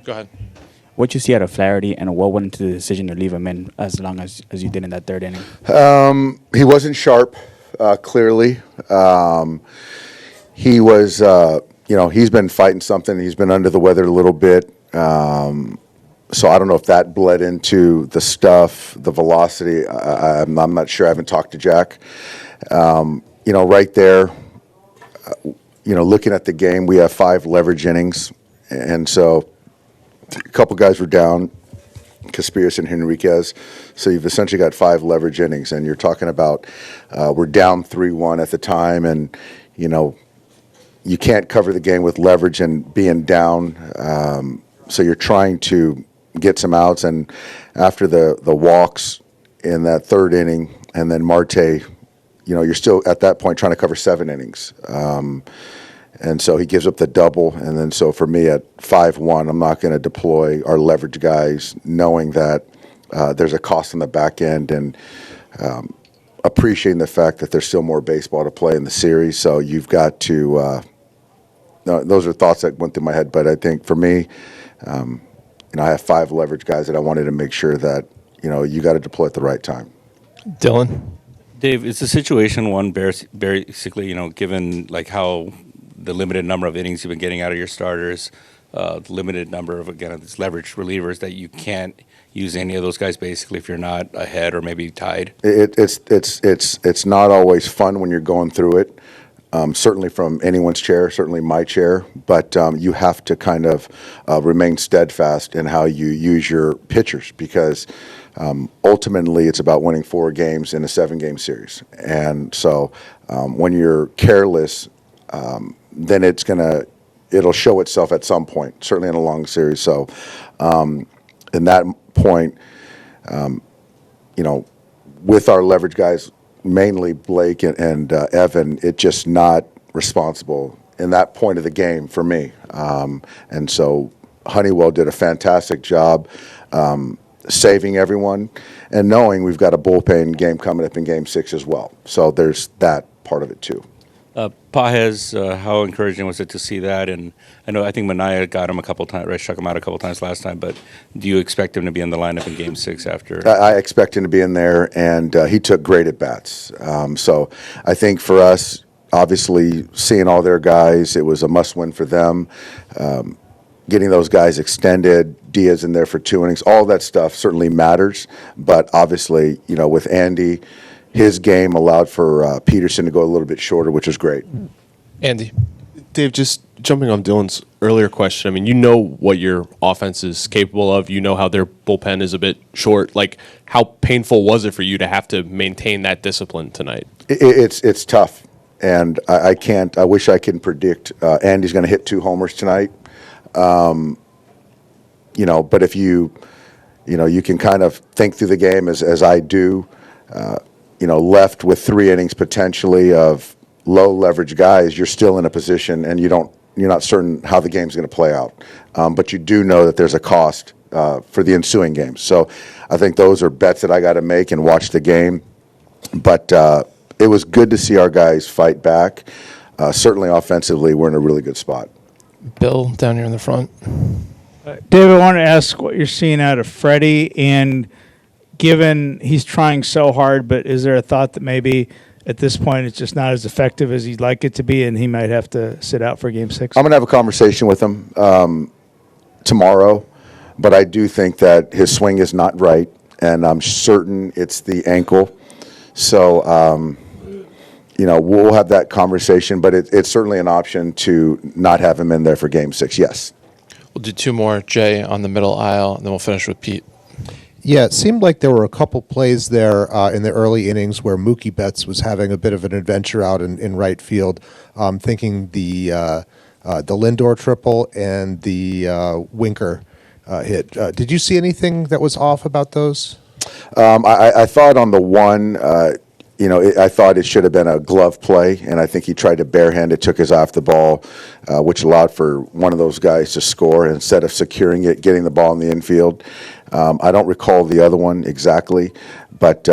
Go ahead. What you see out of Flaherty, and what went into the decision to leave him in as long as you did in that third inning? He wasn't sharp, clearly. He was, he's been fighting something. He's been under the weather a little bit. So I don't know if that bled into the stuff, the velocity. I'm not sure. I haven't talked to Jack. Right there, looking at the game, we have 5 leverage innings. And so a couple guys were down, Caspias and Henriquez. So you've essentially got 5 leverage innings. And you're talking about we're down 3-1 at the time. And, you can't cover the game with leverage and being down. So you're trying to get some outs. And after the walks in that third inning, and then Marte, you're still at that point trying to cover 7 innings. And so he gives up the double. And then so for me at 5-1, I'm not going to deploy our leverage guys knowing that there's a cost on the back end, and appreciating the fact that there's still more baseball to play in the series. So you've got to those are thoughts that went through my head. But I think for me, I have 5 leverage guys that I wanted to make sure that, you got to deploy at the right time. Dylan? Dave, is the situation one basically, given like how the limited number of innings you've been getting out of your starters, the limited number of, again, these leverage relievers, that you can't use any of those guys basically if you're not ahead or maybe tied? It's not always fun when you're going through it. Certainly from anyone's chair, certainly my chair, but you have to kind of remain steadfast in how you use your pitchers, because ultimately it's about winning 4 games in a 7-game series. And so when you're careless, then it'll show itself at some point, certainly in a long series. So in that point, with our leverage guys, mainly Blake and Evan, it's just not responsible in that point of the game for me. And so Honeywell did a fantastic job saving everyone, and knowing we've got a bullpen game coming up in Game 6 as well. So there's that part of it too. Pages, how encouraging was it to see that? And I think Manaea got him a couple times, right, struck him out a couple times last time, but do you expect him to be in the lineup in Game 6 after? I expect him to be in there, and he took great at-bats. So I think for us, obviously, seeing all their guys, it was a must-win for them. Getting those guys extended, Diaz in there for 2 innings, all that stuff certainly matters. But obviously, with Andy, his game allowed for Peterson to go a little bit shorter, which is great. Andy? Dave, just jumping on Dylan's earlier question, I mean, you know what your offense is capable of. You know how their bullpen is a bit short. Like, how painful was it for you to have to maintain that discipline tonight? It's tough, and I can't. I wish I can predict Andy's going to hit 2 homers tonight. But if you can kind of think through the game as I do. Left with 3 innings potentially of low leverage guys, you're still in a position, and you're not certain how the game's going to play out. But you do know that there's a cost for the ensuing games. So I think those are bets that I got to make and watch the game. But it was good to see our guys fight back. Certainly offensively, we're in a really good spot. Bill, down here in the front. Dave, I want to ask what you're seeing out of Freddie, and given he's trying so hard, but is there a thought that maybe at this point it's just not as effective as he'd like it to be, and he might have to sit out for Game 6? I'm going to have a conversation with him tomorrow, but I do think that his swing is not right, and I'm certain it's the ankle. So, we'll have that conversation, but it's certainly an option to not have him in there for Game 6, yes. We'll do 2 more, Jay, on the middle aisle, and then we'll finish with Pete. Yeah, it seemed like there were a couple plays there in the early innings where Mookie Betts was having a bit of an adventure out in right field. Thinking the Lindor triple and the Winker hit. Did you see anything that was off about those? I thought on the one, I thought it should have been a glove play, and I think he tried to barehand it, took his eye off the ball, which allowed for one of those guys to score instead of securing it, getting the ball in the infield. I don't recall the other one exactly, but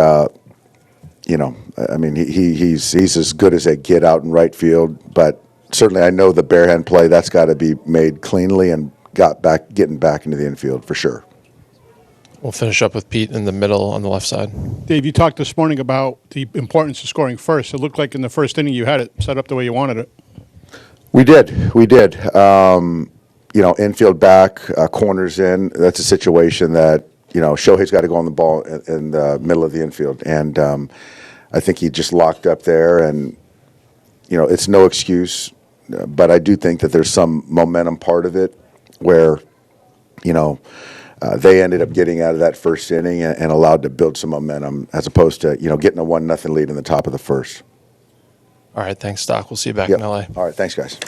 he's as good as they get out in right field. But certainly, I know the barehand play, that's got to be made cleanly, and getting back into the infield for sure. We'll finish up with Pete in the middle on the left side. Dave, you talked this morning about the importance of scoring first. It looked like in the first inning you had it set up the way you wanted it. We did. Infield back, corners in. That's a situation that, Shohei's got to go on the ball in the middle of the infield. And I think he just locked up there. And, it's no excuse. But I do think that there's some momentum part of it where, they ended up getting out of that first inning and allowed to build some momentum as opposed to, getting a 1-0 lead in the top of the first. All right, thanks, Doc. We'll see you back Yep. in LA. All right, thanks, guys.